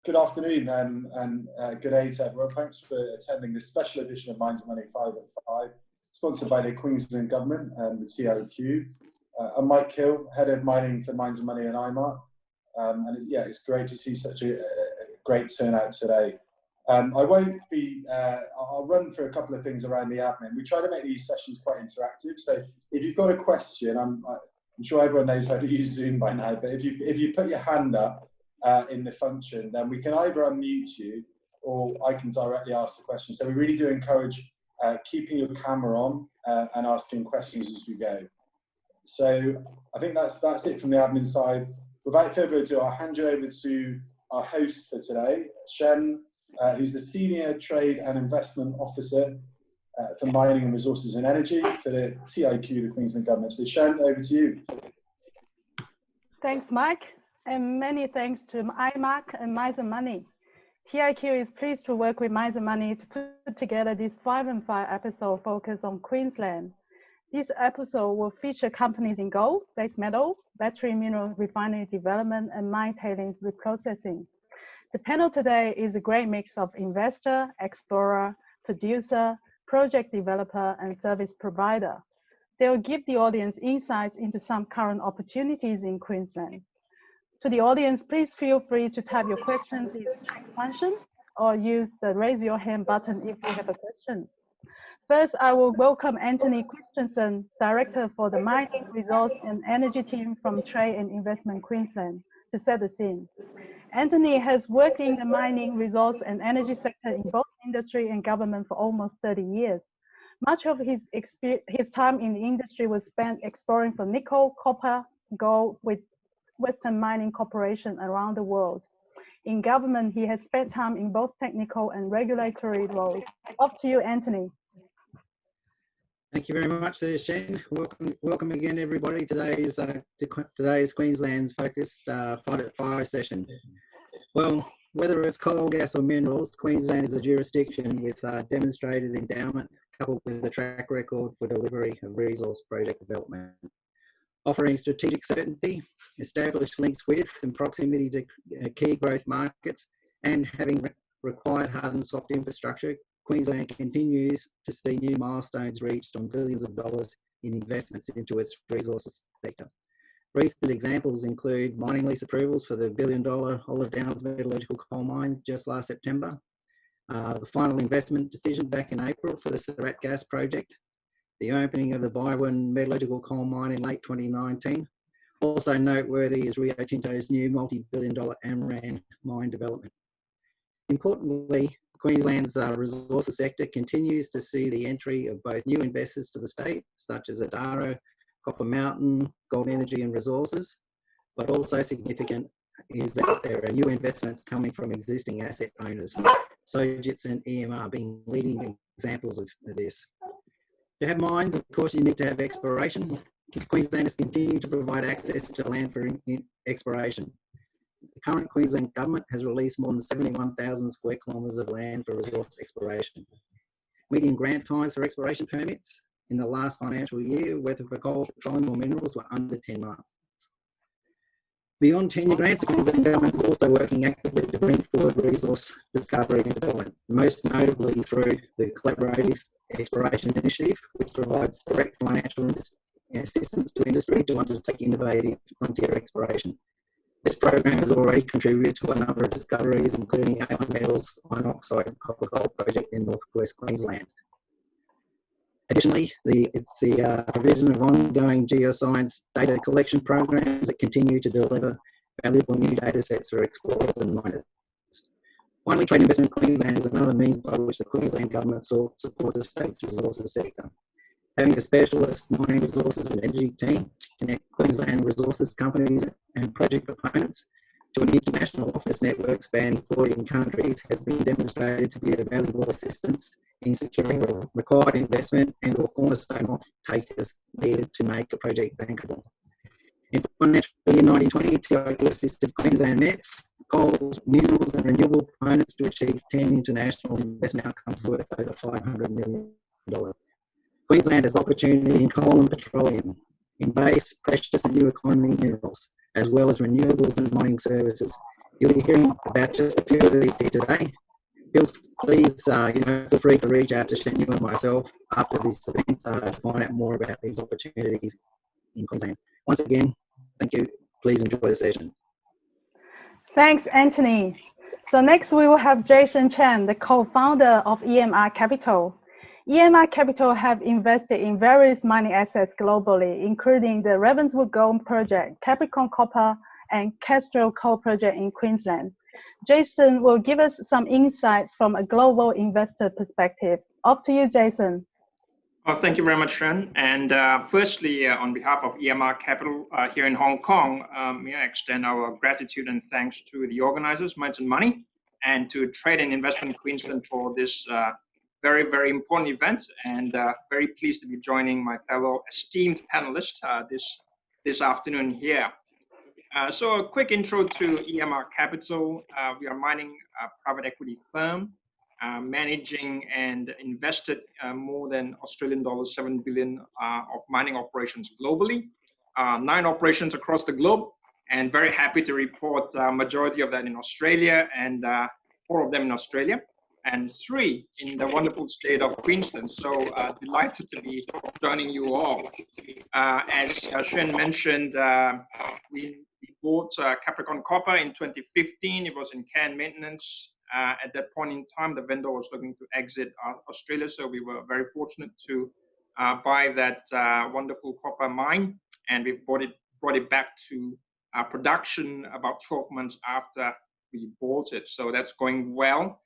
Good afternoon and good day to everyone. Thanks for attending this special edition of Mines and Money 5 at 5, sponsored by the Queensland Government and the TIQ. I'm Mike Hill, Head of Mining for Mines and Money and IMARC. It's great to see such a great turnout today. I'll run through a couple of things around the admin. We try to make these sessions quite interactive. So if you've got a question, I'm sure everyone knows how to use Zoom by now, but if you put your hand up in the function, then we can either unmute you or I can directly ask the question. So we really do encourage keeping your camera on and asking questions as we go. So I think that's it from the admin side. Without further ado, I'll hand you over to our host for today, Chang, who's the Senior Trade and Investment Officer for Mining and Resources and Energy for the TIQ, the Queensland Government. So Chang, over to you. Thanks, Mike. And many thanks to IMARC and Mines and Money. TIQ is pleased to work with Mines and Money to put together this 5 and 5 episode focused on Queensland. This episode will feature companies in gold, base metal, battery mineral refinery development, and mine tailings reprocessing. The panel today is a great mix of investor, explorer, producer, project developer, and service provider. They will give the audience insights into some current opportunities in Queensland. To the audience, please feel free to type your questions in the chat function or use the raise your hand button if you have a question. First, I will welcome Anthony Christensen, Director for the Mining, Resource and Energy team from Trade and Investment Queensland, to set the scene. Anthony has worked in the mining, resource and energy sector in both industry and government for almost 30 years. Much of his time in the industry was spent exploring for nickel, copper, gold with Western Mining Corporation around the world. In government, he has spent time in both technical and regulatory roles. Off to you, Anthony. Thank you very much, Chang. Welcome again, everybody. Today's Queensland's Focused 5 at 5 session. Well, whether it's coal, gas or minerals, Queensland is a jurisdiction with demonstrated endowment coupled with a track record for delivery of resource project development. Offering strategic certainty, established links with and proximity to key growth markets, and having required hard and soft infrastructure, Queensland continues to see new milestones reached on billions of dollars in investments into its resources sector. Recent examples include mining lease approvals for the $1 billion Olive Downs metallurgical coal mine just last September, the final investment decision back in April for the Surat gas project, the opening of the Byron metallurgical coal mine in late 2019. Also noteworthy is Rio Tinto's new multi-billion-dollar Amran mine development. Importantly, Queensland's resources sector continues to see the entry of both new investors to the state, such as Adaro, Copper Mountain, Gold Energy and Resources, but also significant is that there are new investments coming from existing asset owners, Sojitz and EMR being leading examples of this. To have mines, of course, you need to have exploration. Queensland has continued to provide access to land for exploration. The current Queensland Government has released more than 71,000 square kilometres of land for resource exploration. Median grant times for exploration permits in the last financial year, whether for coal, petroleum or minerals, were under 10 months. Beyond tenure grants, the Queensland Government is also working actively to bring forward resource discovery and development, most notably through the Collaborative Exploration Initiative, which provides direct financial assistance to industry to undertake innovative frontier exploration. This program has already contributed to a number of discoveries, including A1 Metals iron oxide copper gold project in northwest Queensland. Additionally, it's the provision of ongoing geoscience data collection programs that continue to deliver valuable new data sets for explorers and miners. Finally, Trade Investment Queensland is another means by which the Queensland Government supports the state's resources sector. Having a specialist mining resources and energy team connect Queensland resources companies and project proponents to an international office network spanning 14 countries has been demonstrated to be a valuable assistance in securing the required investment and or cornerstone off-takers needed to make a project bankable. In financial year 2020, TIQ assisted Queensland Mets, coal, minerals and renewable proponents to achieve 10 international investment outcomes worth over $500 million. Queensland has opportunity in coal and petroleum, in base, precious and new economy minerals, as well as renewables and mining services, You'll be hearing about just a few of these here today. Please, feel free to reach out to Xuanyu and myself after this event to find out more about these opportunities in Queensland. Once again, thank you. Please enjoy the session. Thanks, Anthony. So next we will have Jason Chang, the co-founder of IMARC Capital. IMARC Capital have invested in various mining assets globally, including the Ravenswood Gold Project, Capricorn Copper, and Kestrel Coal Project in Queensland. Jason will give us some insights from a global investor perspective. Off to you, Jason. Well, thank you very much, Ren. And firstly, on behalf of IMARC Capital here in Hong Kong, may I extend our gratitude and thanks to the organizers, Minds and Money, and to Trade and Investment Queensland for this very, very important event, and very pleased to be joining my fellow esteemed panelists this afternoon here. So a quick intro to IMARC Capital. We are a mining private equity firm managing and invested more than Australian dollars 7 billion of mining operations globally, 9 operations across the globe, and very happy to report majority of that in Australia, and 4 of them in Australia, and 3 in the wonderful state of Queensland. So delighted to be joining you all. As Shen mentioned, we bought Capricorn Copper in 2015. It was in care and maintenance. At that point in time, the vendor was looking to exit Australia, so we were very fortunate to buy that wonderful copper mine, and we brought it back to production about 12 months after we bought it. So that's going well.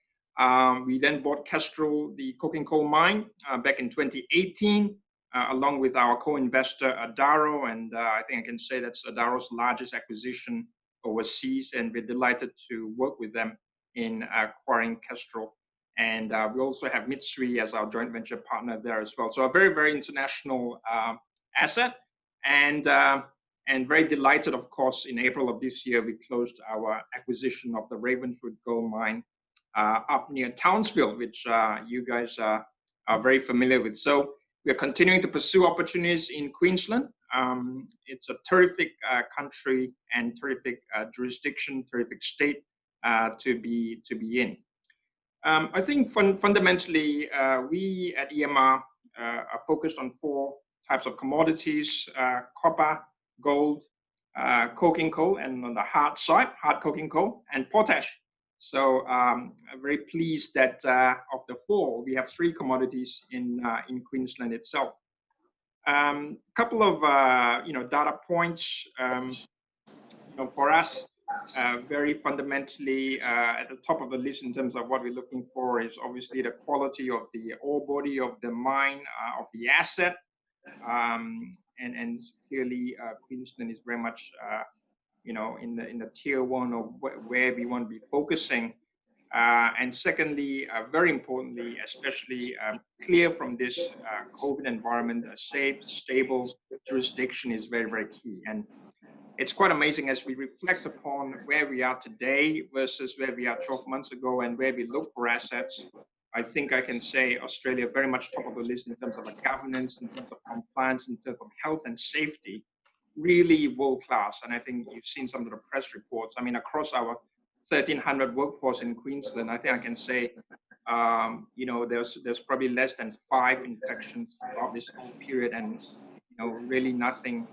We then bought Kestrel, the coking coal mine, back in 2018, along with our co-investor Adaro, and I think I can say that's Adaro's largest acquisition overseas, and we're delighted to work with them in acquiring Kestrel. And we also have Mitsui as our joint venture partner there as well. So a very, very international asset, and very delighted, of course, in April of this year, we closed our acquisition of the Ravenswood Gold Mine up near Townsville, which you guys are very familiar with. So we are continuing to pursue opportunities in Queensland. It's a terrific country and terrific jurisdiction, terrific state to be in. I think fundamentally, we at EMR are focused on 4 types of commodities: copper, gold, coking coal, and on the hard side, hard coking coal, and potash. So I'm very pleased that of the 4, we have 3 commodities in Queensland itself. Couple of data points. For us, very fundamentally at the top of the list in terms of what we're looking for is obviously the quality of the ore body, of the mine, of the asset, and clearly Queensland is very much in the tier 1 of where we want to be focusing. And secondly, very importantly, especially clear from this COVID environment, a safe, stable jurisdiction is very, very key. And it's quite amazing as we reflect upon where we are today versus where we are 12 months ago and where we look for assets. I think I can say Australia very much top of the list in terms of governance, in terms of compliance, in terms of health and safety, really world class. And I think you've seen some of the press reports. I mean, across our 1,300 workforce in Queensland, I think I can say, there's probably less than 5 infections throughout this whole period, and really nothing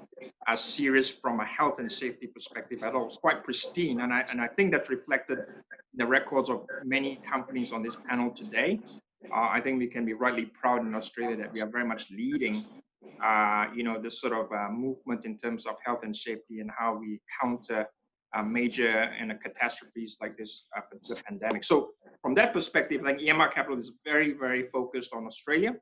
as serious from a health and safety perspective at all. It's quite pristine, and I think that's reflected in the records of many companies on this panel today. I think we can be rightly proud in Australia that we are very much leading, this sort of movement in terms of health and safety and how we counter major catastrophes like this particular pandemic. So from that perspective, like IMARC Capital is very, very focused on Australia.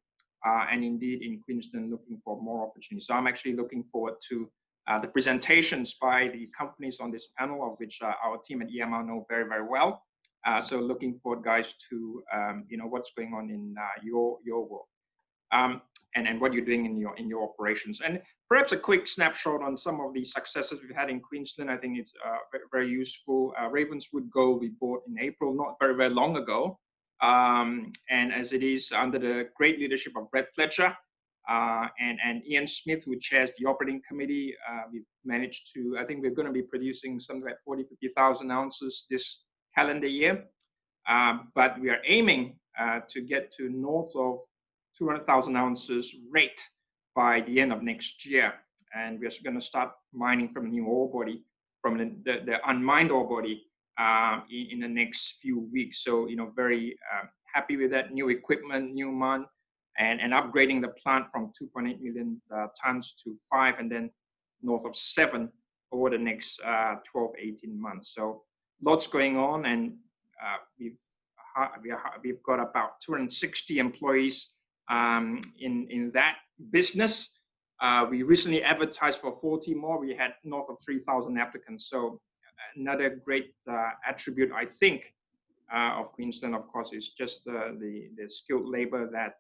And indeed in Queensland looking for more opportunities. So I'm actually looking forward to the presentations by the companies on this panel, of which our team at EMR know very, very well. So looking forward, guys, to what's going on in your world and what you're doing in your operations. And perhaps a quick snapshot on some of the successes we've had in Queensland. I think it's very, very useful. Ravenswood Gold we bought in April, not very, very long ago. And as it is under the great leadership of Brett Fletcher, and Ian Smith, who chairs the operating committee. We've managed to, I think we're going to be producing something like 40,000-50,000 ounces this calendar year. But we are aiming to get to north of 200,000 ounces rate by the end of next year. And we're going to start mining from a new ore body, from the unmined ore body in the next few weeks. So, very happy with that. New equipment, new mine, and upgrading the plant from 2.8 million tons to 5, and then north of 7 over the next 12, 18 months. So lots going on, and we've got about 260 employees in that business. We recently advertised for 40 more. We had north of 3,000 applicants. So another great attribute, I think, of Queensland, of course, is just the skilled labor that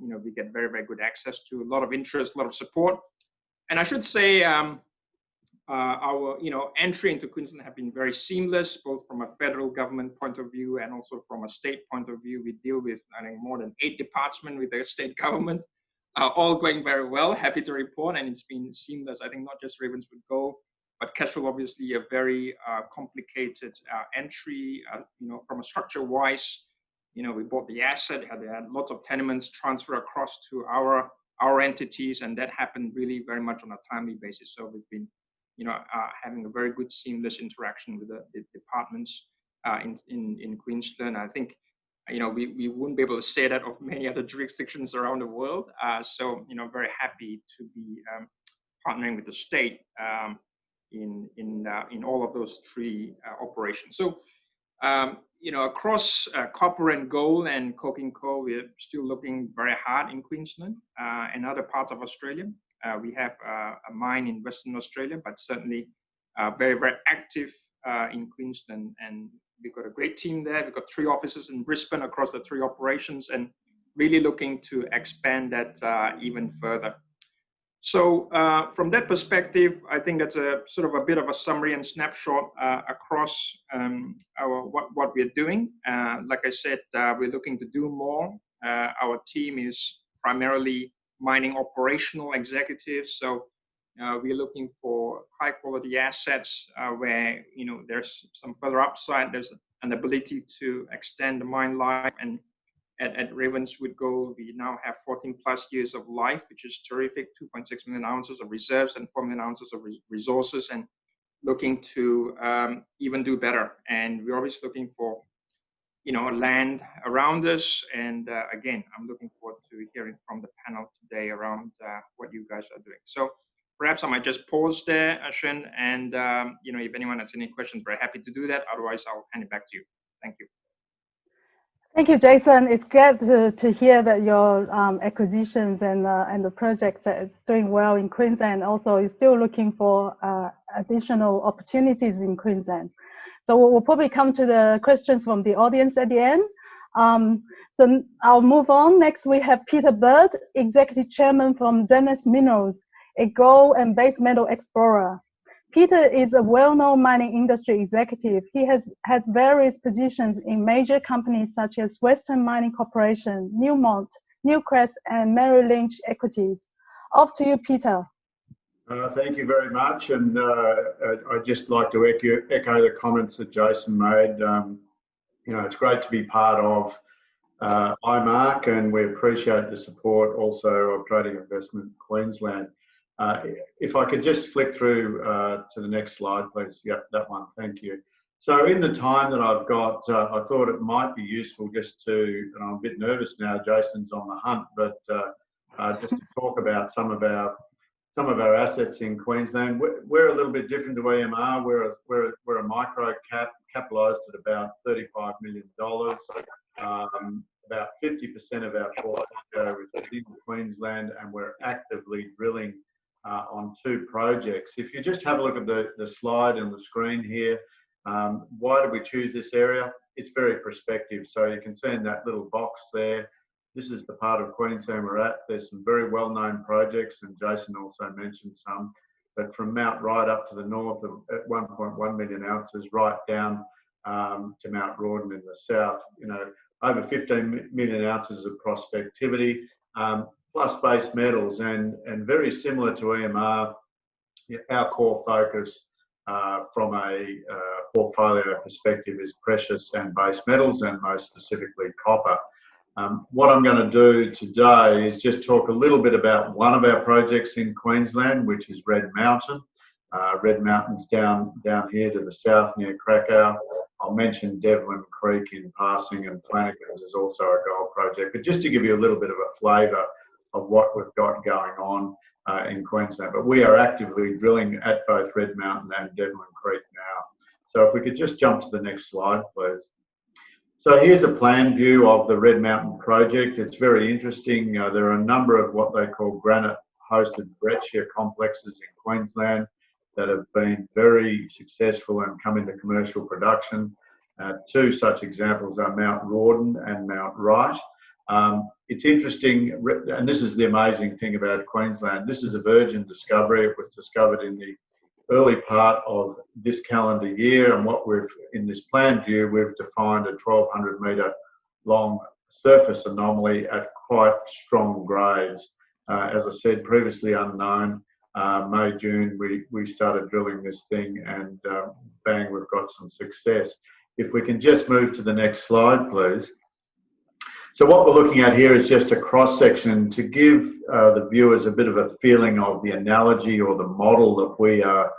we get very, very good access to. A lot of interest, a lot of support, and I should say our entry into Queensland have been very seamless, both from a federal government point of view and also from a state point of view. We deal with, I think, more than 8 departments with the state government, all going very well. Happy to report, and it's been seamless. I think not just Ravenswood Gold, but Kestrel, obviously a very complicated entry. From a structure-wise, we bought the asset, had lots of tenements transfer across to our entities, and that happened really very much on a timely basis. So we've been, having a very good seamless interaction with the departments in Queensland. I think, we wouldn't be able to say that of many other jurisdictions around the world. So, very happy to be partnering with the state in all of those 3 operations. So, across copper and gold and coking coal, we're still looking very hard in Queensland and other parts of Australia. We have a mine in Western Australia, but certainly very, very active in Queensland. And we've got a great team there. We've got 3 offices in Brisbane across the 3 operations, and really looking to expand that even further. So from that perspective, I think that's a sort of a bit of a summary and snapshot across what we're doing. Like I said, we're looking to do more. Our team is primarily mining operational executives, so we're looking for high quality assets where there's some further upside. There's an ability to extend the mine life, and at Ravenswood Gold, we now have 14 plus years of life, which is terrific. 2.6 million ounces of reserves and 4 million ounces of resources, and looking to even do better. And we're always looking for land around us. And again, I'm looking forward to hearing from the panel today around what you guys are doing. So perhaps I might just pause there, Ashwin, and if anyone has any questions, very happy to do that. Otherwise, I'll hand it back to you. Thank you. Thank you, Jason. It's great to hear that your acquisitions and the projects is doing well in Queensland. Also, you're still looking for additional opportunities in Queensland. So we'll probably come to the questions from the audience at the end. So I'll move on. Next, we have Peter Bird, Executive Chairman from Zenith Minerals, a gold and base metal explorer. Peter is a well-known mining industry executive. He has had various positions in major companies such as Western Mining Corporation, Newmont, Newcrest, and Merrill Lynch Equities. Off to you, Peter. Thank you very much, and I'd just like to echo the comments that Jason made. It's great to be part of IMARC, and we appreciate the support also of Trading Investment Queensland. If I could just flick through to the next slide, please. Yep, that one. Thank you. So in the time that I've got, I thought it might be useful just to, and I'm a bit nervous now, Jason's on the hunt, but just to talk about some of our assets in Queensland. We're a little bit different to EMR. We're a micro cap, capitalised at about $35 million. About 50% of our portfolio is in Queensland, and we're actively drilling on 2 projects. If you just have a look at the slide and the screen here, why did we choose this area? It's very prospective. So you can see in that little box there, this is the part of Queensland we're at. There's some very well-known projects, and Jason also mentioned some, but from Mount Wright up to the north of at 1.1 million ounces, right down to Mount Rawdon in the south, over 15 million ounces of prospectivity. plus base metals, and very similar to EMR, our core focus from a portfolio perspective is precious and base metals, and most specifically copper. What I'm going to do today is just talk a little bit about one of our projects in Queensland, which is Red Mountain. Red Mountain's down here to the south near Krakow. I'll mention Devlin Creek in passing, and Flanagan's is also a gold project. But just to give you a little bit of a flavour of what we've got going on in Queensland. But we are actively drilling at both Red Mountain and Devlin Creek now. So if we could just jump to the next slide, please. So here's a plan view of the Red Mountain project. It's very interesting. There are a number of what they call granite-hosted breccia complexes in Queensland that have been very successful and come into commercial production. Two such examples are Mount Rawdon and Mount Wright. It's interesting, and this is the amazing thing about Queensland. This is a virgin discovery. It was discovered in the early part of this calendar year, and what we've, in this plan view, we've defined a 1,200 metre long surface anomaly at quite strong grades. As I said, previously unknown. May, June, we started drilling this thing, and bang, we've got some success. If we can just move to the next slide, please. So what we're looking at here is just a cross-section to give the viewers a bit of a feeling of the analogy or the model that we are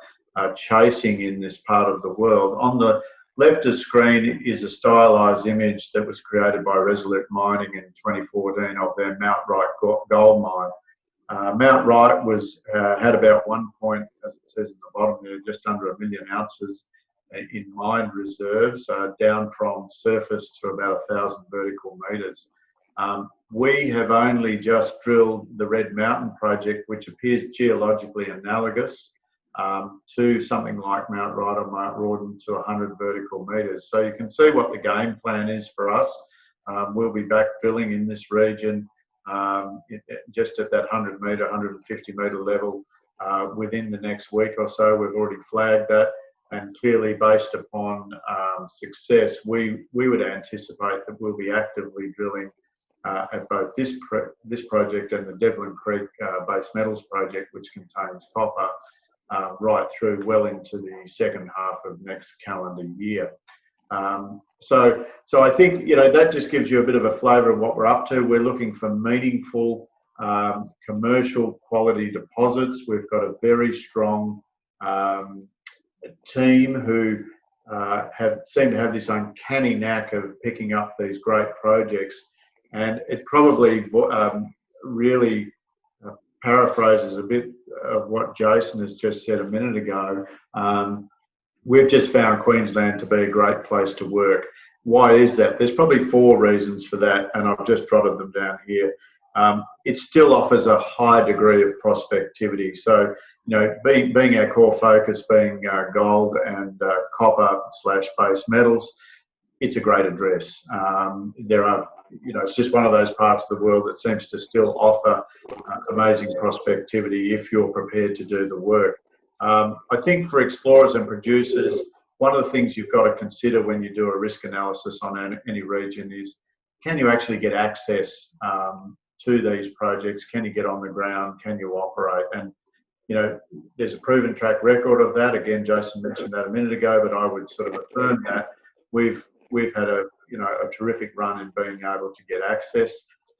chasing in this part of the world. On the left of screen is a stylised image that was created by Resolute Mining in 2014 of their Mount Wright gold mine. Mount Wright was had about as it says at the bottom there, just under 1 million ounces in mined reserves, down from surface to about 1,000 vertical metres. We have only just drilled the Red Mountain project, which appears geologically analogous to something like Mount Wright or Mount Rawdon to 100 vertical metres. So you can see what the game plan is for us. We'll be back drilling in this region just at that 100 metre, 150 metre level within the next week or so. We've already flagged that. And clearly, based upon success, we would anticipate that we'll be actively drilling at both this project and the Devlin Creek base metals project, which contains copper, right through well into the second half of next calendar year. So I think, you know, that just gives you a bit of a flavour of what we're up to. We're looking for meaningful commercial quality deposits. We've got a very strong team who seem to have this uncanny knack of picking up these great projects, and it probably really paraphrases a bit of what Jason has just said a minute ago. We've just found Queensland to be a great place to work. Why is that? There's probably 4 reasons for that, and I've just jotted them down here. It still offers a high degree of prospectivity. So, you know, being our core focus, being gold and copper/base metals, it's a great address. There are, you know, it's just one of those parts of the world that seems to still offer amazing prospectivity if you're prepared to do the work. I think for explorers and producers, one of the things you've got to consider when you do a risk analysis on any region is, can you actually get access to these projects? Can you get on the ground? Can you operate? And, you know, there's a proven track record of that. Again, Jason mentioned that a minute ago, but I would sort of affirm that we've had a terrific run in being able to get access.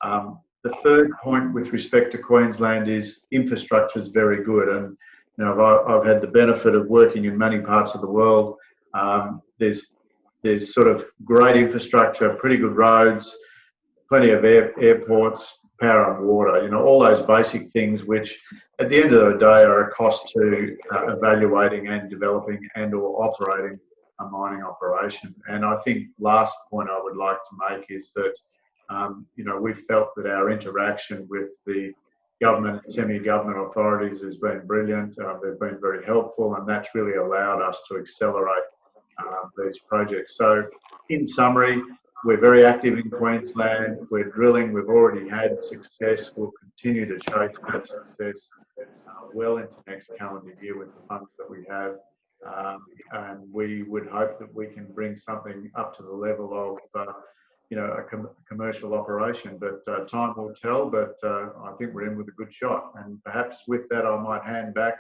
The third point with respect to Queensland is infrastructure is very good, and you know, I've had the benefit of working in many parts of the world. There's sort of great infrastructure, pretty good roads, plenty of airports, power and water, you know, all those basic things which at the end of the day are a cost to evaluating and developing and or operating a mining operation. And I think last point I would like to make is that, you know, we've felt that our interaction with the government, semi-government authorities has been brilliant. They've been very helpful, and that's really allowed us to accelerate these projects. So in summary, we're very active in Queensland. We're drilling. We've already had success. We'll continue to chase that success well into next calendar year with the funds that we have. And we would hope that we can bring something up to the level of a commercial operation. But time will tell. But I think we're in with a good shot. And perhaps with that, I might hand back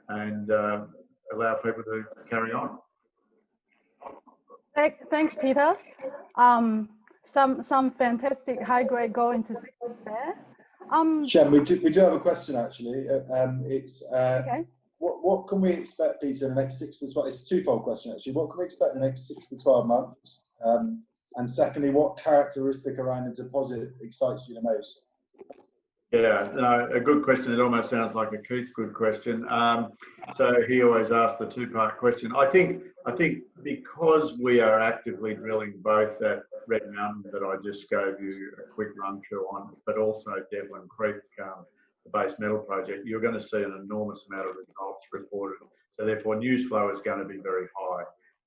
and allow people to carry on. Thanks, Peter. Some fantastic high-grade gold into there. Shem, we do have a question actually. It's okay. What can we expect, Peter, in the next 6 to 12? It's a twofold question actually. What can we expect in the next 6 to 12 months? And secondly, what characteristic around the deposit excites you the most? Yeah, no, a good question. It almost sounds like a Keith good question. So he always asks the two-part question. I think because we are actively drilling both at Red Mountain that I just gave you a quick run through on, but also Devlin Creek, the base metal project, you're going to see an enormous amount of results reported. So therefore, news flow is going to be very high.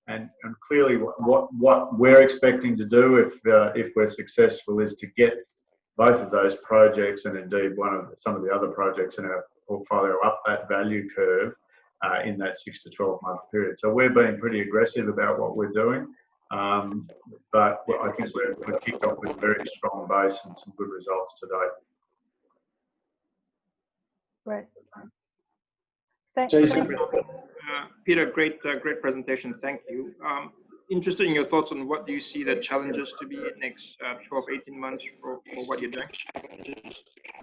And clearly, what we're expecting to do if we're successful is to get both of those projects, and indeed some of the other projects in our portfolio, up that value curve in that 6 to 12 month period. So we're being pretty aggressive about what we're doing, but I think we've kicked off with a very strong base and some good results to date. Right. Jason. Peter, great presentation. Thank you. Interested in your thoughts on what do you see the challenges to be next 12, 18 months for what you're doing?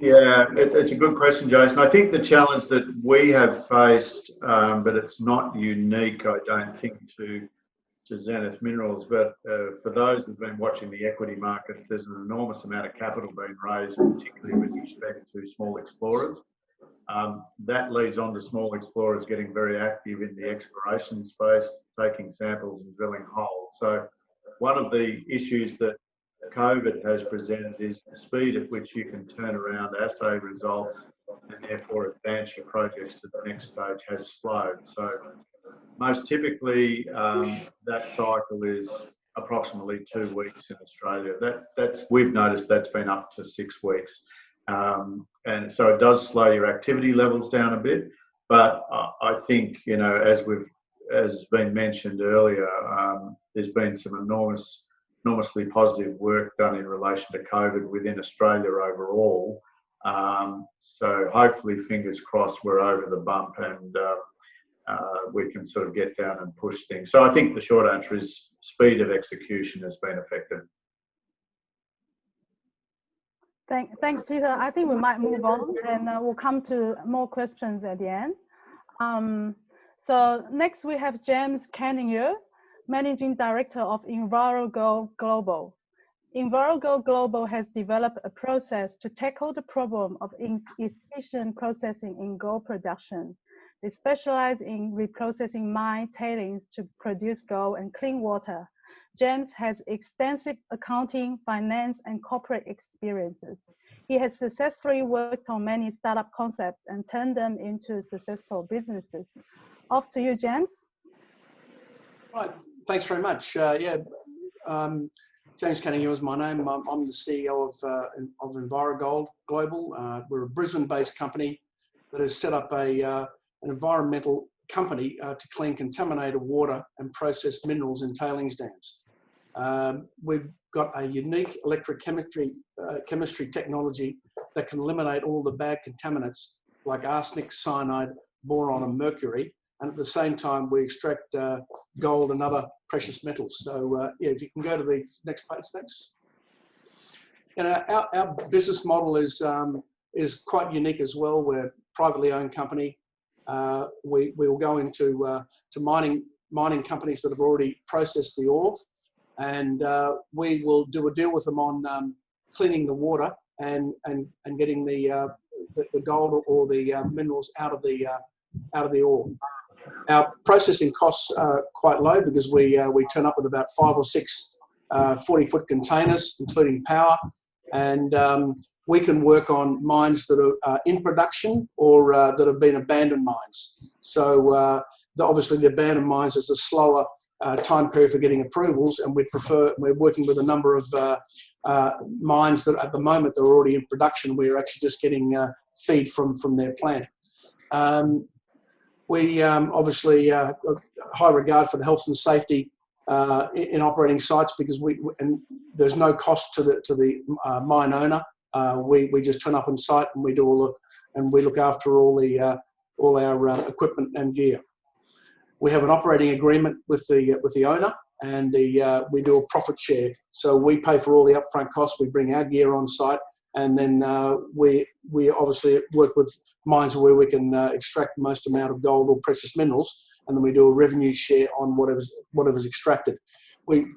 Yeah, it's a good question, Jason. I think the challenge that we have faced, but it's not unique, I don't think, to Zenith Minerals, but for those that have been watching the equity markets, there's an enormous amount of capital being raised, particularly with respect to small explorers. That leads on to small explorers getting very active in the exploration space, taking samples and drilling holes. So one of the issues that COVID has presented is the speed at which you can turn around assay results and therefore advance your projects to the next stage has slowed. So most typically that cycle is approximately 2 weeks in Australia. We've noticed that's been up to 6 weeks. And so it does slow your activity levels down a bit, but I think, as been mentioned earlier, there's been some enormously positive work done in relation to COVID within Australia overall. So hopefully, fingers crossed, we're over the bump and we can sort of get down and push things. So I think the short answer is speed of execution has been effective. Thanks, Peter. I think we might move on and we'll come to more questions at the end. So next we have James Canning-Ure, Managing Director of Envirogold Global. Envirogold Global has developed a process to tackle the problem of inefficient processing in gold production. They specialize in reprocessing mine tailings to produce gold and clean water. James has extensive accounting, finance, and corporate experiences. He has successfully worked on many startup concepts and turned them into successful businesses. Off to you, James. Right, thanks very much. James Canning-Ure is my name. I'm the CEO of Envirogold Global. We're a Brisbane-based company that has set up an environmental company to clean contaminated water and process minerals in tailings dams. We've got a unique chemistry technology that can eliminate all the bad contaminants like arsenic, cyanide, boron, and mercury. And at the same time, we extract gold and other precious metals. So if you can go to the next page, thanks. Our business model is quite unique as well. We're a privately owned company. We will go into to mining companies that have already processed the ore, and we will do a deal with them on cleaning the water and getting the gold or the minerals out of the ore. Our processing costs are quite low because we turn up with about 5 or 6 40-foot containers, including power, and we can work on mines that are in production or that have been abandoned mines. So obviously the abandoned mines is a slower time period for getting approvals, and we're working with a number of mines that at the moment they're already in production. We're actually just getting feed from their plant. We obviously high regard for the health and safety in operating sites, because and there's no cost to the mine owner. We just turn up on site and we do we look after all our equipment and gear. We have an operating agreement with the owner, and we do a profit share. So we pay for all the upfront costs. We bring our gear on site, and then we obviously work with mines where we can extract the most amount of gold or precious minerals, and then we do a revenue share on whatever's extracted. We'd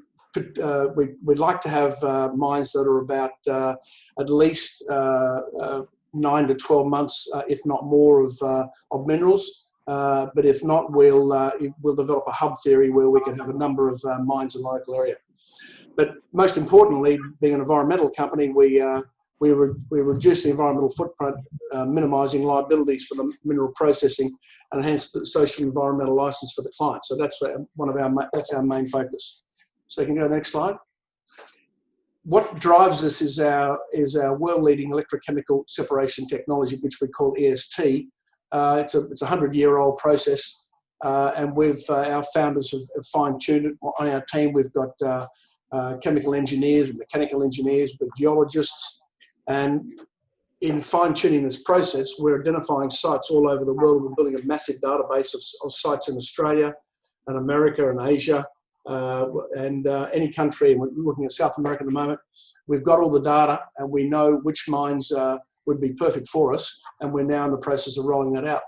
like to have mines that are about at least 9 to 12 months, if not more, of minerals. But if not, we'll develop a hub theory where we can have a number of mines in the local area. But most importantly, being an environmental company, we reduce the environmental footprint, minimising liabilities for the mineral processing, and enhance the social environmental licence for the client. So that's that's our main focus. So you can go to the next slide. What drives us is our world-leading electrochemical separation technology, which we call EST. It's a 100-year-old process, and our founders have fine-tuned it. On our team, we've got chemical engineers, mechanical engineers, but geologists, and in fine-tuning this process, we're identifying sites all over the world. We're building a massive database of sites in Australia and America and Asia, and any country. And we're looking at South America at the moment. We've got all the data, and we know which mines would be perfect for us, and we're now in the process of rolling that out.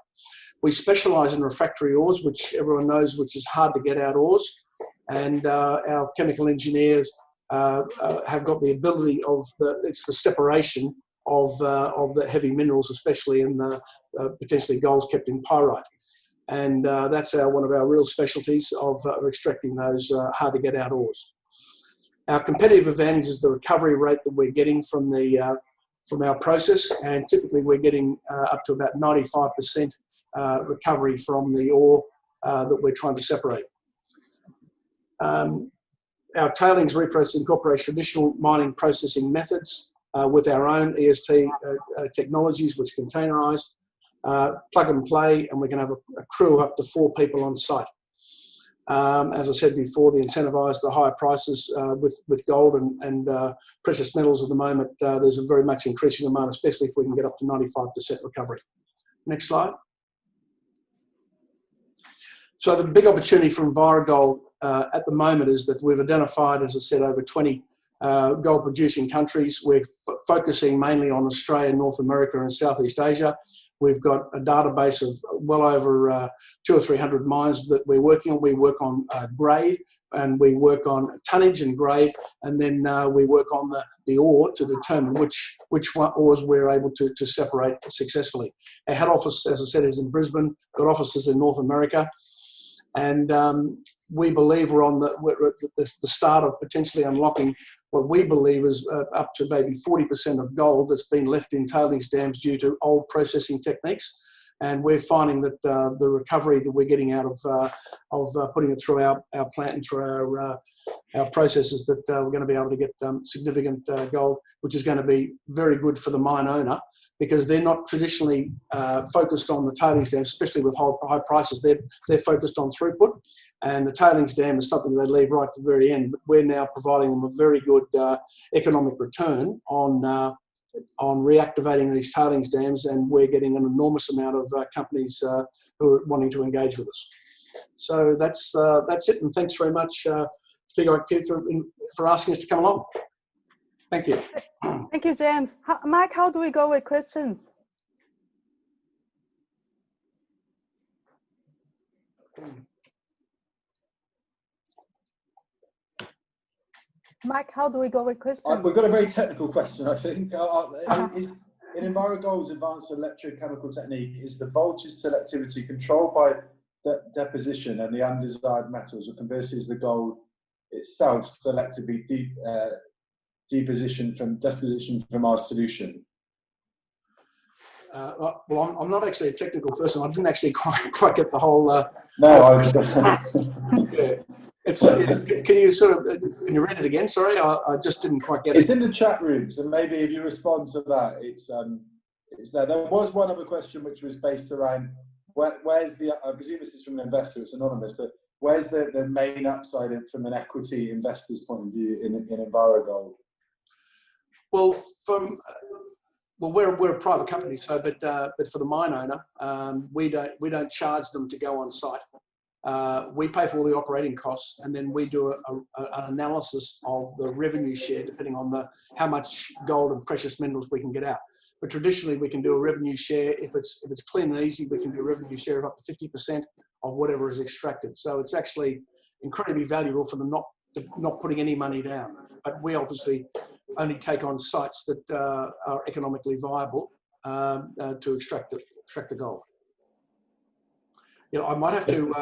We specialise in refractory ores, which everyone knows, which is hard to get out ores, and our chemical engineers have got the ability it's the separation of the heavy minerals, especially in potentially golds kept in pyrite. And that's one of our real specialties of extracting those hard to get out ores. Our competitive advantage is the recovery rate that we're getting from our process, and typically we're getting up to about 95% recovery from the ore that we're trying to separate. Our tailings reprocessing incorporates traditional mining processing methods with our own EST technologies, which containerised, plug and play, and we can have a crew of up to 4 people on site. As I said before, they incentivise the higher prices with gold and precious metals at the moment. There's a very much increasing demand, especially if we can get up to 95% recovery. Next slide. So the big opportunity for Envirogold at the moment is that we've identified, as I said, over 20 gold producing countries. We're focusing mainly on Australia, North America and Southeast Asia. We've got a database of well over 200 or 300 mines that we're working on. We work on grade, and we work on tonnage and grade, and then we work on the ore to determine which ores we're able to separate successfully. Our head office, as I said, is in Brisbane. Got offices in North America, and we believe we're at the start of potentially unlocking what we believe is up to maybe 40% of gold that's been left in tailings dams due to old processing techniques. And we're finding that the recovery that we're getting out of putting it through our plant and through our processes, that we're going to be able to get significant gold, which is going to be very good for the mine owner, because they're not traditionally focused on the tailings dam, especially with high prices. They're focused on throughput, and the tailings dam is something they leave right to the very end. But we're now providing them a very good economic return on reactivating these tailings dams, and we're getting an enormous amount of companies who are wanting to engage with us. So that's it, and thanks very much, TIQ, for asking us to come along. Thank you. Thank you, James. Mike, how do we go with questions? Mike, how do we go with questions? We've got a very technical question, I think. In Envirogold's advanced electrochemical technique, is the voltage selectivity controlled by deposition and the undesired metals, or conversely is the gold itself selectively disposition from our solution? Well, I'm not actually a technical person. I didn't actually quite get the whole. Yeah. Can you read it again? Sorry, I just didn't quite get it. It's in the chat room, so maybe if you respond to that, it's there. There was one other question which was based around where's the. I presume this is from an investor. It's anonymous, but where's the main upside from an equity investor's point of view in Envirogold? Well, we're a private company, so but for the mine owner, we don't charge them to go on site. We pay for all the operating costs, and then we do an analysis of the revenue share depending on how much gold and precious minerals we can get out. But traditionally, we can do a revenue share if it's clean and easy. We can do a revenue share of up to 50% of whatever is extracted. So it's actually incredibly valuable for them not putting any money down. But we obviously only take on sites that are economically viable to extract the gold. You know, I might have to.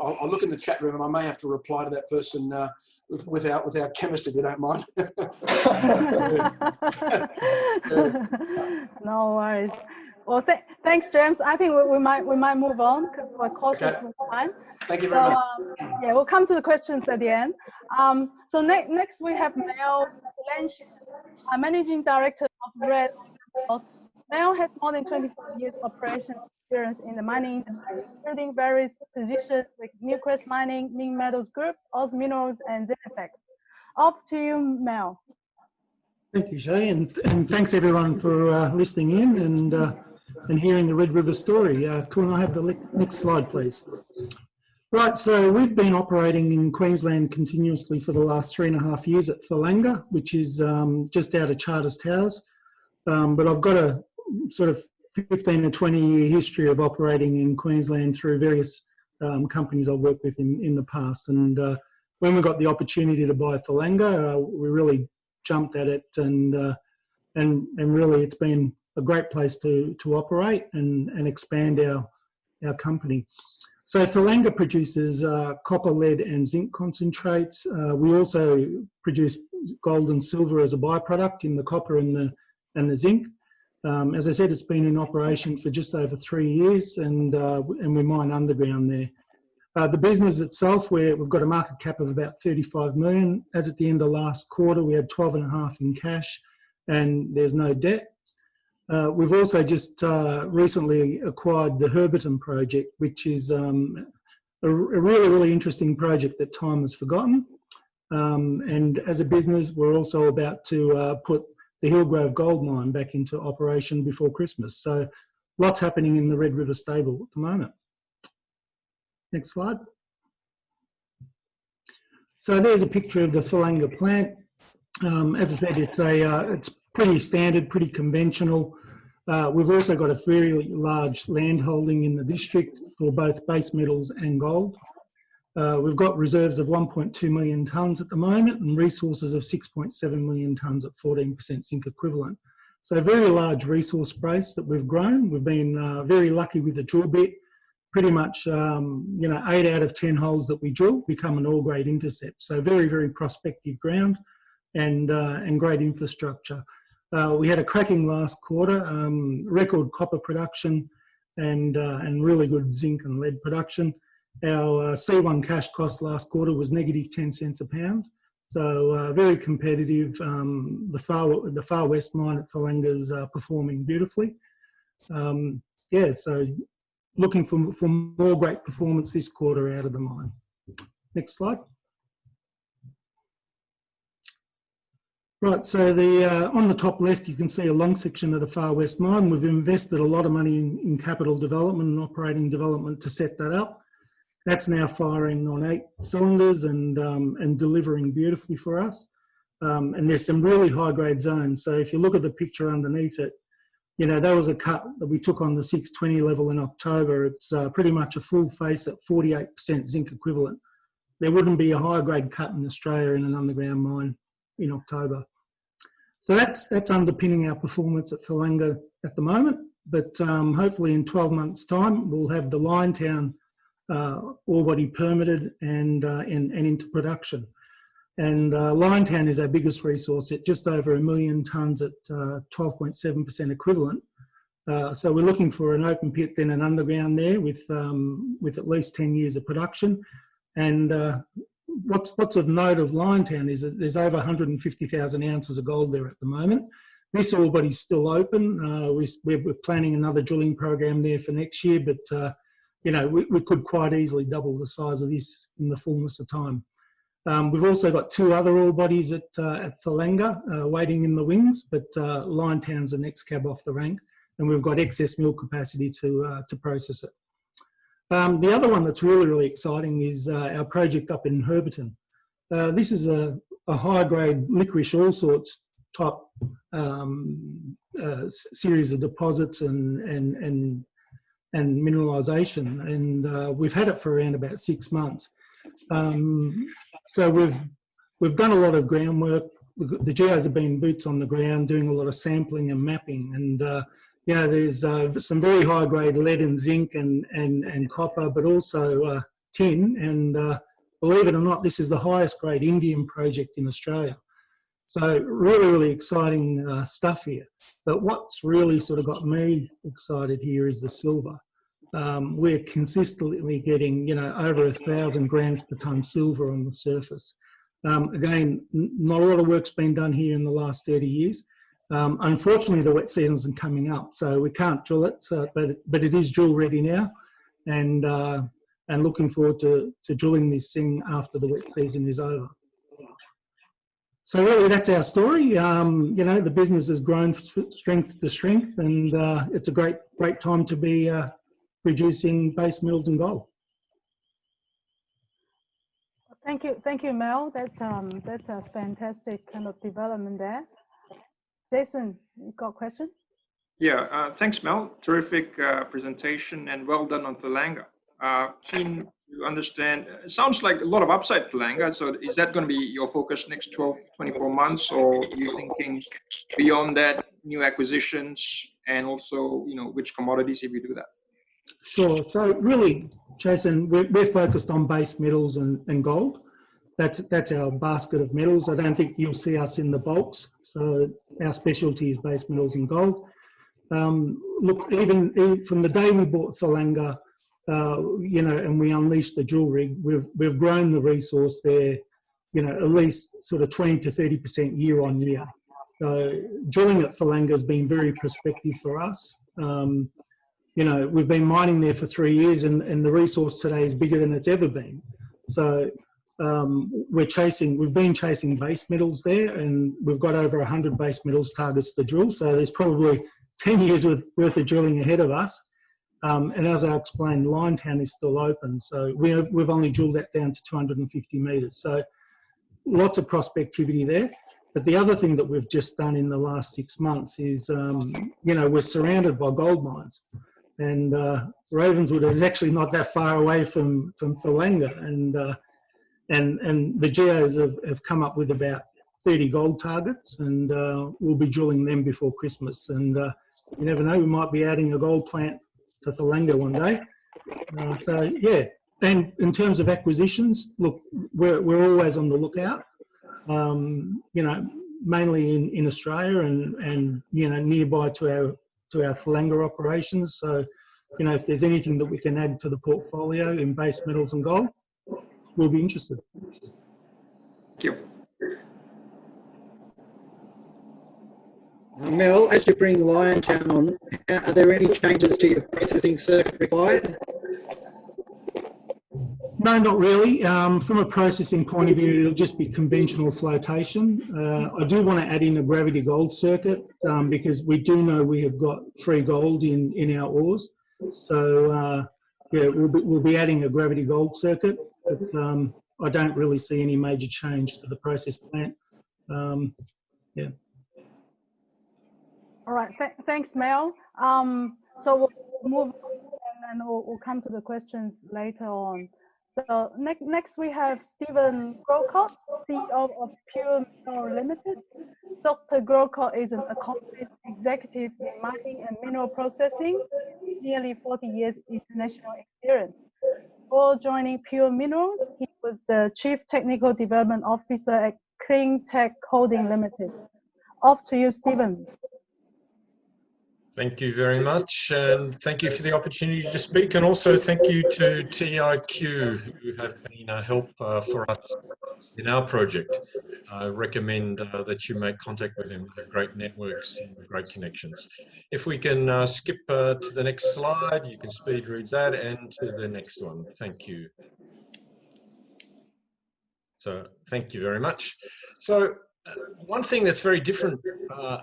I'll look in the chat room, and I may have to reply to that person with our chemist, if you don't mind. No worries. Well, thanks, James. I think we might move on because we're cautious with time. Thank you very much. Yeah, we'll come to the questions at the end. So next we have Palancian, Managing Director of Red. Mel has more than 24 years operation experience in the mining industry, including various positions with Newcrest Mining, Ming Metals Group, Oz Minerals, and Zenith. Off to you, Mel. Thank you, Shay, and thanks everyone for listening in and hearing the Red River story. Can I have the next slide, please? Right, so we've been operating in Queensland continuously for the last 3.5 years at Thalanga, which is just out of Charters Towers. But I've got a sort of 15 to 20 year history of operating in Queensland through various companies I've worked with in the past. And when we got the opportunity to buy Thalanga, we really jumped at it, and really it's been a great place to operate and expand our company. So Thalanga produces copper, lead and zinc concentrates. We also produce gold and silver as a byproduct in the copper and the zinc. As I said, it's been in operation for just over 3 years, and we mine underground there. The business itself, we've got a market cap of about 35 million. As at the end of last quarter, we had 12.5 in cash, and there's no debt. We've also just recently acquired the Herberton project, which is a really, really interesting project that time has forgotten. And as a business, we're also about to put the Hillgrove gold mine back into operation before Christmas. So lots happening in the Red River stable at the moment. Next slide. So there's a picture of the Thalanga plant. As I said, it's pretty standard, pretty conventional. We've also got a very large land holding in the district for both base metals and gold. We've got reserves of 1.2 million tonnes at the moment and resources of 6.7 million tonnes at 14% zinc equivalent. So a very large resource base that we've grown. We've been very lucky with the drill bit. Pretty much, 8 out of 10 holes that we drill become an ore grade intercept. So very, very prospective ground and great infrastructure. We had a cracking last quarter, record copper production and really good zinc and lead production. Our C1 cash cost last quarter was negative 10 cents a pound. So very competitive. The Far West mine at Thalanga is performing beautifully. So looking for more great performance this quarter out of the mine. Next slide. Right, so on the top left, you can see a long section of the Far West mine. We've invested a lot of money in capital development and operating development to set that up. That's now firing on 8 cylinders and delivering beautifully for us. And there's some really high-grade zones. So if you look at the picture underneath it, that was a cut that we took on the 620 level in October. It's pretty much a full face at 48% zinc equivalent. There wouldn't be a high-grade cut in Australia in an underground mine in October. So that's underpinning our performance at Thalanga at the moment. But hopefully in 12 months' time, we'll have the Liontown ore body permitted and into production. And Liontown is our biggest resource at just over 1 million tonnes at 12.7% equivalent. So we're looking for an open pit, then an underground there with at least 10 years of production. And what's of note of Liontown is that there's over 150,000 ounces of gold there at the moment. This ore body's still open. We're planning another drilling program there for next year, but we could quite easily double the size of this in the fullness of time. We've also got 2 other ore bodies at Thalanga waiting in the wings, but Liontown's the next cab off the rank, and we've got excess mill capacity to process it. The other one that's really, really exciting is our project up in Herberton. This is a high-grade licorice all sorts type series of deposits and mineralisation, and we've had it for around about 6 months. So we've done a lot of groundwork. The geos have been boots on the ground, doing a lot of sampling and mapping, and there's some very high grade lead and zinc and copper, but also tin. And believe it or not, this is the highest grade indium project in Australia. So really, really exciting stuff here. But what's really sort of got me excited here is the silver. We're consistently getting, over 1,000 grams per tonne silver on the surface. Again, not a lot of work's been done here in the last 30 years. Unfortunately, the wet season isn't coming up, so we can't drill it, but it is drill ready now, and looking forward to drilling this thing after the wet season is over. So really, that's our story. The business has grown from strength to strength, and it's a great time to be producing base metals and gold. Thank you, Mel. That's a fantastic kind of development there. Jason, you got a question? Yeah, thanks, Mel. Terrific presentation, and well done on Thalanga. Keen to understand, it sounds like a lot of upside Thalanga. So is that going to be your focus next 12, 24 months, or are you thinking beyond that, new acquisitions, and also, which commodities if you do that? Sure. So really, Jason, we're focused on base metals and gold. That's our basket of metals. I don't think you'll see us in the bulks. So our specialty is base metals and gold. Look, even from the day we bought Thalanga, and we unleashed the drill rig, we've grown the resource there, at least sort of 20 to 30% year on year. So drilling at Thalanga has been very prospective for us. We've been mining there for 3 years, and the resource today is bigger than it's ever been. So we've been chasing base metals there, and we've got over 100 base metals targets to drill. So there's probably 10 years worth of drilling ahead of us. And as I explained, Liontown is still open. So we've only drilled that down to 250 metres. So lots of prospectivity there. But the other thing that we've just done in the last 6 months is, we're surrounded by gold mines. And Ravenswood is actually not that far away from Thalanga. And the geos have come up with about 30 gold targets, and we'll be drilling them before Christmas. And you never know, we might be adding a gold plant to Thalanga one day. So yeah, and in terms of acquisitions, look, we're always on the lookout. Mainly in Australia and nearby to our Thalanga operations. So if there's anything that we can add to the portfolio in base metals and gold, we'll be interested. Thank you. Mel, as you bring Liontown on, are there any changes to your processing circuit required? No, not really. From a processing point of view, it'll just be conventional flotation. I do want to add in a gravity gold circuit because we do know we have got free gold in our ores. So we'll be adding a gravity gold circuit. But, I don't really see any major change to the process plant. Yeah. All right. Thanks, Mel. So we'll move on, and then we'll come to the questions later on. So next we have Stephen Grocott, CEO of Pure Mineral Limited. Dr. Grocott is an accomplished executive in mining and mineral processing, with nearly 40 years international experience. Before joining Pure Minerals, he was the Chief Technical Development Officer at Clean Tech Holding Limited. Off to you, Stephen. Thank you very much, and thank you for the opportunity to speak, and also thank you to TIQ, who have been a help for us in our project. I recommend that you make contact with them. They have great networks and great connections. If we can skip to the next slide, you can speed read that, and to the next one. Thank you. So thank you very much. So one thing that's very different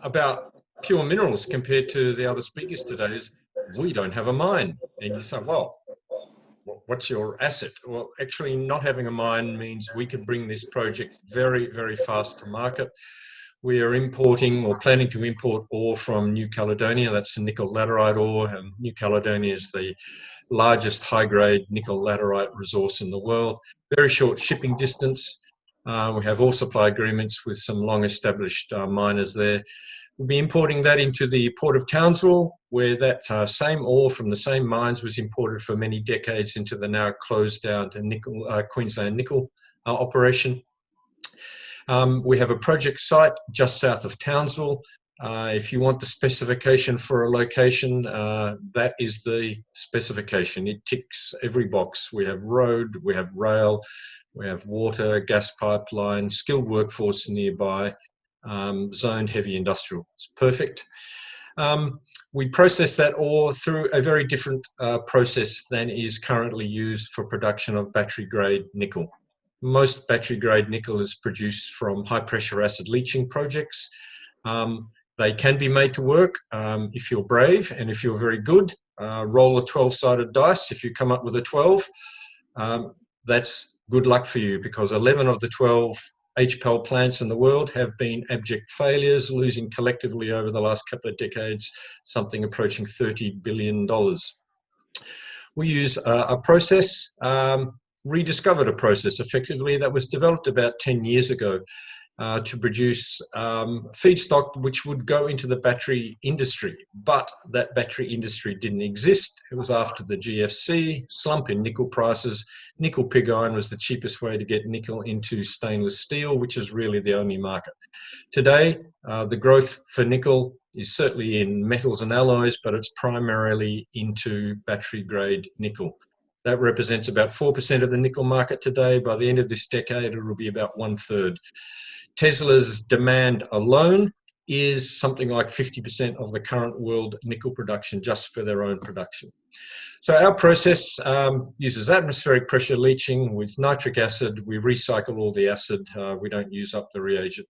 about pure minerals compared to the other speakers today is we don't have a mine. And you say, well, what's your asset? Well, actually not having a mine means we can bring this project very, very fast to market. We are importing or planning to import ore from New Caledonia. That's the nickel laterite ore, and New Caledonia is the largest high-grade nickel laterite resource in the world. Very short shipping distance. We have ore supply agreements with some long-established miners there. We'll be importing that into the port of Townsville, where that same ore from the same mines was imported for many decades into the now closed down to Queensland nickel operation. We have a project site just south of Townsville. If you want the specification for a location, that is the specification. It ticks every box. We have road, we have rail, we have water, gas pipeline, skilled workforce nearby, zoned heavy industrial. It's perfect. We process that ore through a very different process than is currently used for production of battery-grade nickel. Most battery-grade nickel is produced from high-pressure acid leaching projects. They can be made to work if you're brave and if you're very good. Roll a 12-sided dice. If you come up with a 12, that's good luck for you, because 11 of the 12 HPAL plants in the world have been abject failures, losing collectively over the last couple of decades something approaching $30 billion. We use a process, rediscovered a process effectively that was developed about 10 years ago to produce feedstock which would go into the battery industry. But that battery industry didn't exist. It was after the GFC, slump in nickel prices. Nickel pig iron was the cheapest way to get nickel into stainless steel, which is really the only market. Today, the growth for nickel is certainly in metals and alloys, but it's primarily into battery-grade nickel. That represents about 4% of the nickel market today. By the end of this decade, it will be about 1/3. Tesla's demand alone is something like 50% of the current world nickel production just for their own production. So our process uses atmospheric pressure leaching with nitric acid. We recycle all the acid. We don't use up the reagent.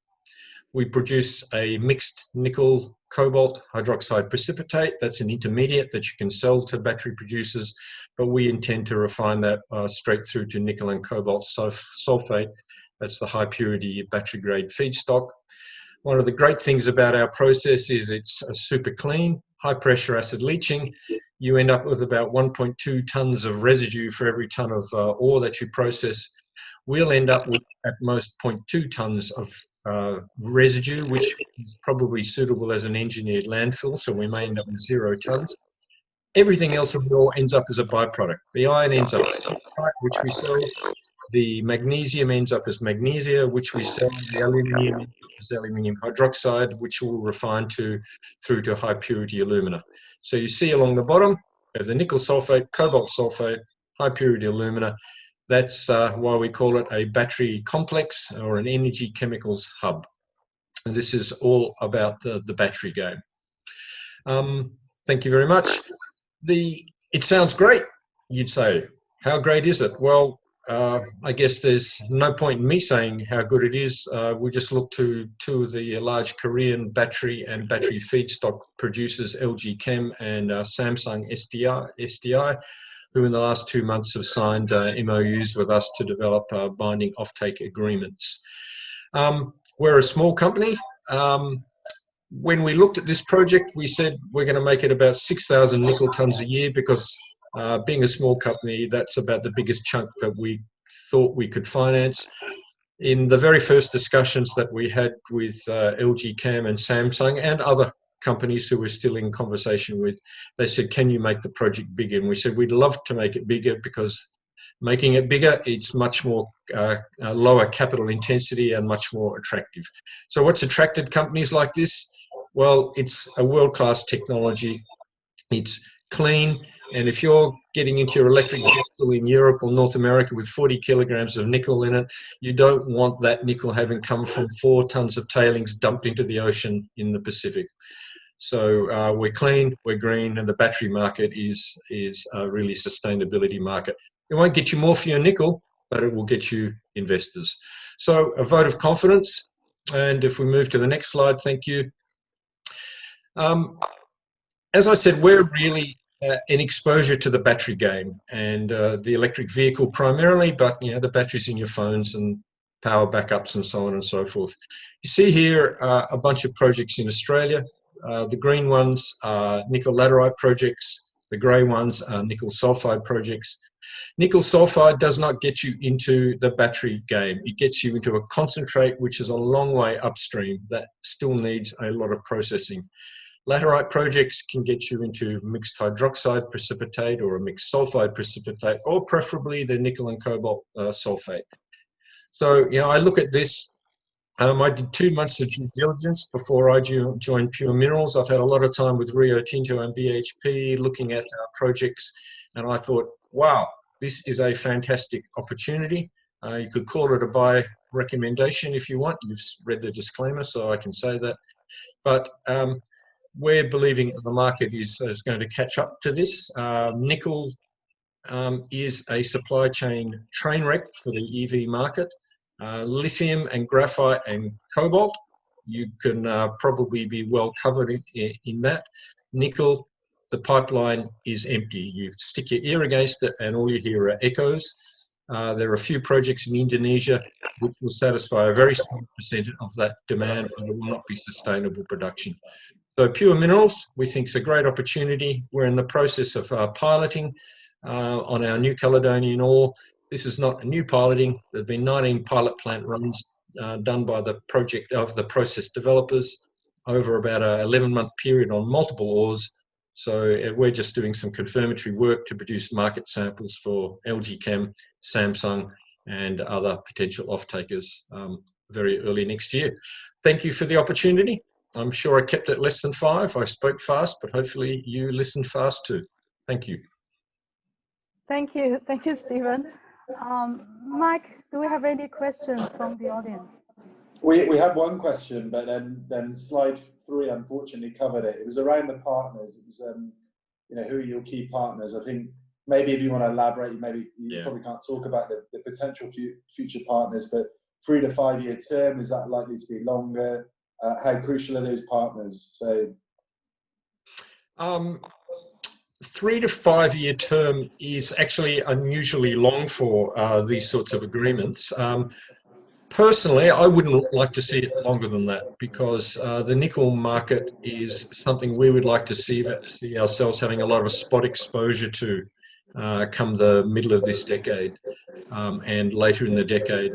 We produce a mixed nickel cobalt hydroxide precipitate. That's an intermediate that you can sell to battery producers, but we intend to refine that straight through to nickel and cobalt sulfate. That's the high purity battery grade feedstock. One of the great things about our process is it's super clean, high pressure acid leaching. You end up with about 1.2 tons of residue for every ton of ore that you process. We'll end up with at most 0.2 tons of residue, which is probably suitable as an engineered landfill, so we may end up with 0 tons. Everything else of the ore ends up as a byproduct. The iron ends up as pyrite, which we sell. The magnesium ends up as magnesia, which we sell. The aluminium is aluminium hydroxide, which we'll refine through to high purity alumina. So you see along the bottom, we have the nickel sulfate, cobalt sulfate, high purity alumina. That's why we call it a battery complex or an energy chemicals hub. And this is all about the battery game. Thank you very much. It sounds great, you'd say. How great is it? Well, I guess there's no point in me saying how good it is. We just look to two of the large Korean battery and battery feedstock producers, LG Chem and Samsung SDI, who in the last 2 months have signed MOUs with us to develop binding offtake agreements. We're a small company. When we looked at this project, we said we're going to make it about 6,000 nickel tons a year because being a small company, that's about the biggest chunk that we thought we could finance. In the very first discussions that we had with LG Chem and Samsung and other companies who we're still in conversation with, they said, can you make the project bigger? And we said, we'd love to make it bigger because making it bigger, it's much more lower capital intensity and much more attractive. So what's attracted companies like this? Well, it's a world-class technology. It's clean, and if you're getting into your electric vehicle in Europe or North America with 40 kilograms of nickel in it, you don't want that nickel having come from 4 tons of tailings dumped into the ocean in the Pacific. So we're clean, we're green, and the battery market is a really sustainability market. It won't get you more for your nickel, but it will get you investors. So a vote of confidence. And if we move to the next slide, thank you. As I said, we're really an exposure to the battery game and the electric vehicle primarily, but you know, the batteries in your phones and power backups and so on and so forth. You see here a bunch of projects in Australia. The green ones are nickel laterite projects. The grey ones are nickel sulfide projects. Nickel sulfide does not get you into the battery game. It gets you into a concentrate, which is a long way upstream that still needs a lot of processing. Laterite projects can get you into mixed hydroxide precipitate or a mixed sulfide precipitate, or preferably the nickel and cobalt sulfate. So, you know, I look at this. I did 2 months of due diligence before I joined Pure Minerals. I've had a lot of time with Rio Tinto and BHP looking at projects, and I thought, wow, this is a fantastic opportunity. You could call it a buy recommendation if you want. You've read the disclaimer, so I can say that. But we're believing that the market is going to catch up to this. Nickel is a supply chain train wreck for the EV market. Lithium and graphite and cobalt, you can probably be well covered in that. Nickel, the pipeline is empty. You stick your ear against it and all you hear are echoes. There are a few projects in Indonesia which will satisfy a very small percentage of that demand, but it will not be sustainable production. So Pure Minerals, we think, is a great opportunity. We're in the process of piloting on our New Caledonian ore. This is not a new piloting. There have been 19 pilot plant runs done by the project of the process developers over about an 11-month period on multiple ores. So we're just doing some confirmatory work to produce market samples for LG Chem, Samsung, and other potential off-takers very early next year. Thank you for the opportunity. I'm sure I kept it less than 5. I spoke fast, but hopefully you listened fast too. Thank you. Thank you, Stephen. Mike, do we have any questions from the audience? We had one question, but then slide 3 unfortunately covered it. It was around the partners. It was you know, who are your key partners? I think maybe if you want to elaborate, maybe you probably can't talk about the potential future partners, but 3 to 5 year term, is that likely to be longer? How crucial are those partners? So 3 to 5 year term is actually unusually long for these sorts of agreements. Personally, I wouldn't like to see it longer than that, because the nickel market is something we would like to see ourselves having a lot of spot exposure to come the middle of this decade and later in the decade.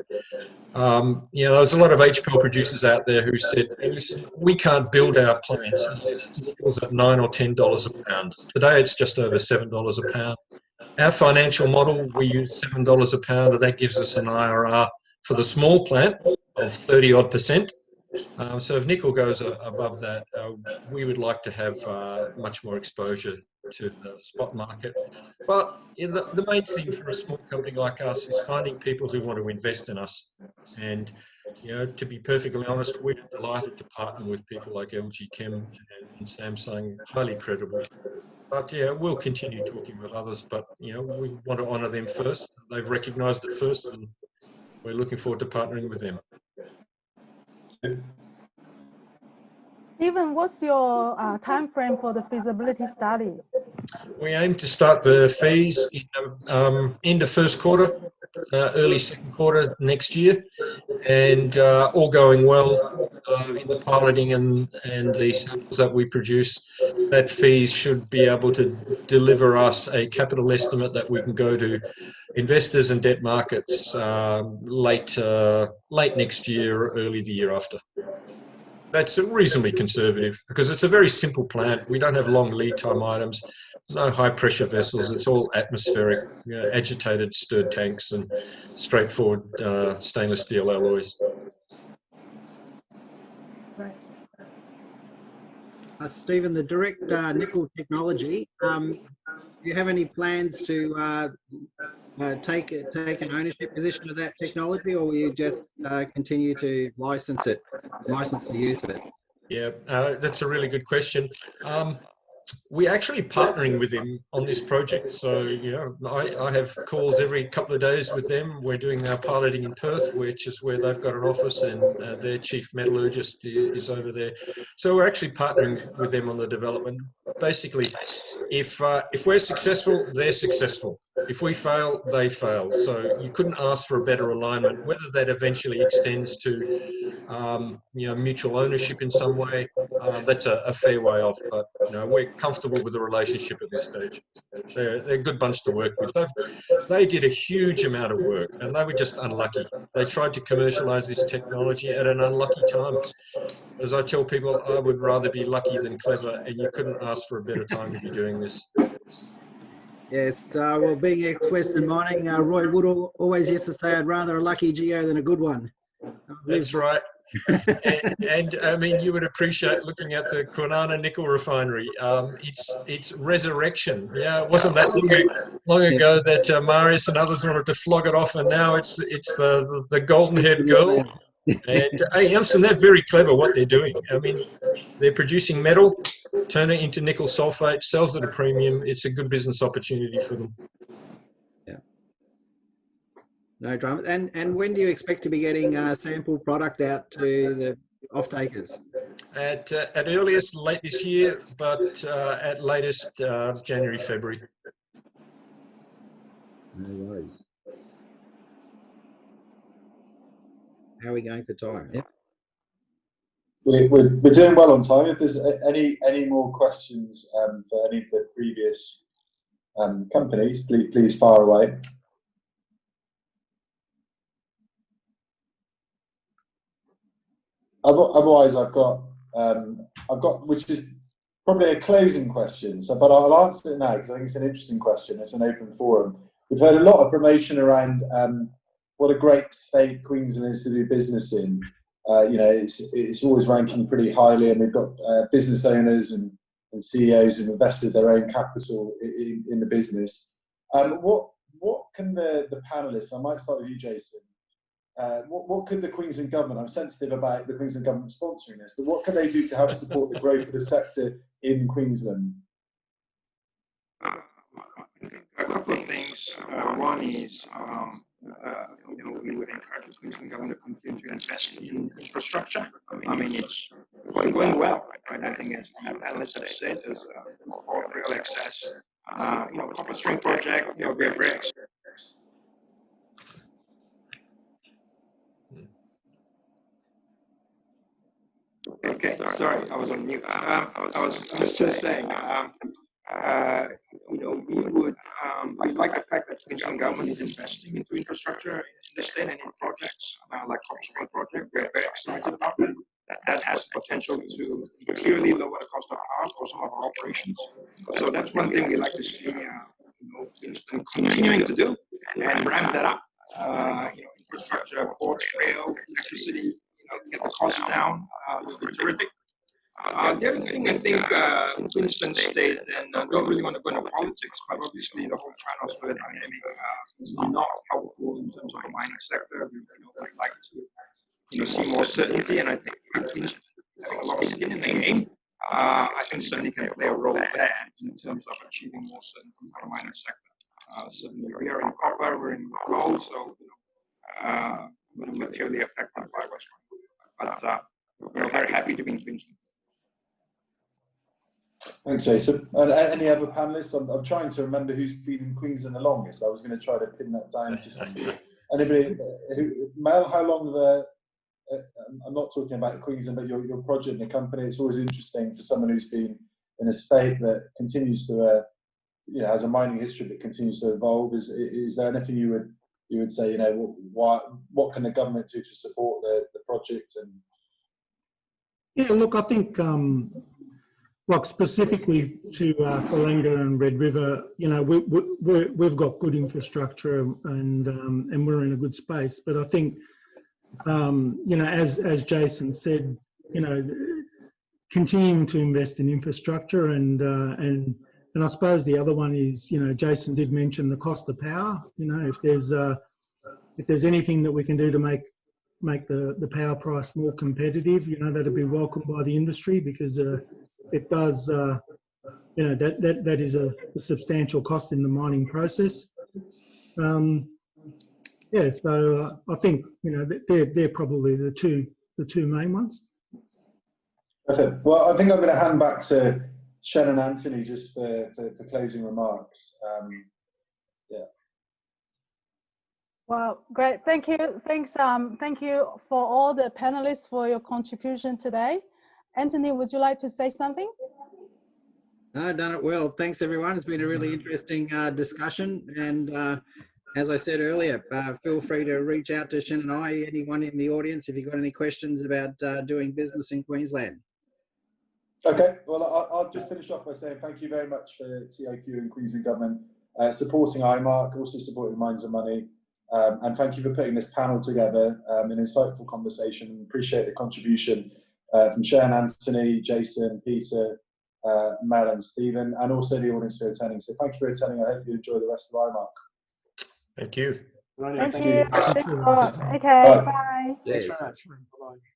You know, there's a lot of HPAL producers out there who said, hey, listen, we can't build our plants unless nickel's at $9 or $10 a pound. Today it's just over $7 a pound. Our financial model, we use $7 a pound, and that gives us an IRR for the small plant of 30-odd%. So if nickel goes above that, we would like to have much more exposure to the spot market. But the main thing for a small company like us is finding people who want to invest in us. And, you know, to be perfectly honest, we're delighted to partner with people like LG Chem and Samsung, highly credible. But yeah, we'll continue talking with others, but, you know, we want to honour them first. They've recognised it first, and we're looking forward to partnering with them. Stephen, what's your time frame for the feasibility study? We aim to start the fees in end of first quarter, early second quarter next year, and all going well in the piloting and the samples that we produce, that fees should be able to deliver us a capital estimate that we can go to investors and debt markets late next year or early the year after. That's reasonably conservative because it's a very simple plant. We don't have long lead time items. There's no high pressure vessels. It's all atmospheric, you know, agitated stirred tanks and straightforward stainless steel alloys. Right. Stephen, the direct nickel technology, do you have any plans to take an ownership position of that technology, or will you just continue to license the use of it? Yeah, that's a really good question. We're actually partnering with them on this project. So, you know, I have calls every couple of days with them. We're doing our piloting in Perth, which is where they've got an office, and their chief metallurgist is over there. So we're actually partnering with them on the development. Basically, if we're successful, they're successful. If we fail, they fail. So you couldn't ask for a better alignment. Whether that eventually extends to you know, mutual ownership in some way, that's a fair way off. But you know, we're comfortable with the relationship at this stage. They're a good bunch to work with. They did a huge amount of work, and they were just unlucky. They tried to commercialise this technology at an unlucky time. As I tell people, I would rather be lucky than clever, and you couldn't ask for a better time to be doing this. Yes, well, being ex-Western Mining, Roy Wood always used to say, "I'd rather a lucky geo than a good one." That's right. and I mean, you would appreciate looking at the Kwinana nickel refinery. It's resurrection. Yeah, it wasn't that long ago that Marius and others wanted to flog it off, and now it's the golden-haired girl. And hey, Amson, they're very clever what they're doing. I mean, they're producing metal, turn it into nickel sulfate, sells at a premium. It's a good business opportunity for them. Yeah. No drama. And when do you expect to be getting sample product out to the off-takers? At earliest, late this year, but at latest, January, February. No worries. How are we going for time? Yep. We're doing well on time. If there's any more questions for any of the previous companies, please fire away. Otherwise, I've got which is probably a closing question. So, but I'll answer it now because I think it's an interesting question. It's an open forum. We've heard a lot of promotion around what a great state Queensland is to do business in. You know, it's always ranking pretty highly, and we've got business owners and CEOs who've invested their own capital in the business. What can the panelists? I might start with you, Jason. What could the Queensland government? I'm sensitive about the Queensland government sponsoring this, but what can they do to help support the growth of the sector in Queensland? A couple of things. One is, you know, we would encourage the Queensland government to continue to invest in infrastructure. I mean, it's going well, right? I think, as the panelists have said, there's rail access. You know, copper string project. You know, we're very excited. Okay, sorry, I was on mute. I was just saying, you know, we like the fact that the Queensland government is investing into infrastructure in the state and in projects like Copper String project. We're very excited about that. That has the potential to clearly lower the cost of power for some of our operations. So that's one thing we like to see, you know, Queensland continuing to do and ramp that up. You know, infrastructure, ports, rail, electricity. You know, get the cost down, will be terrific. The other thing I think in Queensland State, and I don't really want to go into politics, but obviously the whole China-Australia dynamic is not helpful in terms of the mining sector. We, you know, would like to, you know, see more certainty, and I think Queensland having a lot of skin in the game, I think certainly can play a role there in terms of achieving more certainty for the mining sector. Certainly, we are in copper, we're in gold, so you know, we're materially affected by what's going on. But we're very happy to be in Queensland. Thanks, Jason. And any other panelists? I'm trying to remember who's been in Queensland the longest. I was going to try to pin that down to somebody. Anybody? Mel, how long? I'm not talking about Queensland, but your project and the company. It's always interesting for someone who's been in a state that continues to, you know, has a mining history that continues to evolve. Is there anything you would say? You know, what can the government do to support the project? And yeah, look, I think. Like specifically to Palancian and Red River, you know, we've got good infrastructure and we're in a good space. But I think, you know, as Jason said, you know, continuing to invest in infrastructure, and I suppose the other one is, you know, Jason did mention the cost of power. You know, if there's anything that we can do to make the power price more competitive, you know, that'd be welcomed by the industry, because it does, you know, that is a substantial cost in the mining process. Yeah, so I think, you know, they're probably the two main ones. Perfect. Well, I think I'm going to hand back to Shen and Anthony just for closing remarks. Yeah. Well, great. Thank you. Thanks. Thank you for all the panelists for your contribution today. Anthony, would you like to say something? Done it well. Thanks, everyone. It's been a really interesting discussion. And as I said earlier, feel free to reach out to Shen and I, anyone in the audience, if you've got any questions about doing business in Queensland. Okay, well, I'll just finish off by saying thank you very much for TIQ and Queensland Government supporting IMARC, also supporting Minds and Money. And thank you for putting this panel together, an insightful conversation. Appreciate the contribution from Shen, Anthony, Jason, Peter, Mel and Stephen, and also the audience for attending. So thank you for attending. I hope you enjoy the rest of IMARC. Thank you. Thank you. Okay, bye. Yes. Thanks very much. Bye-bye.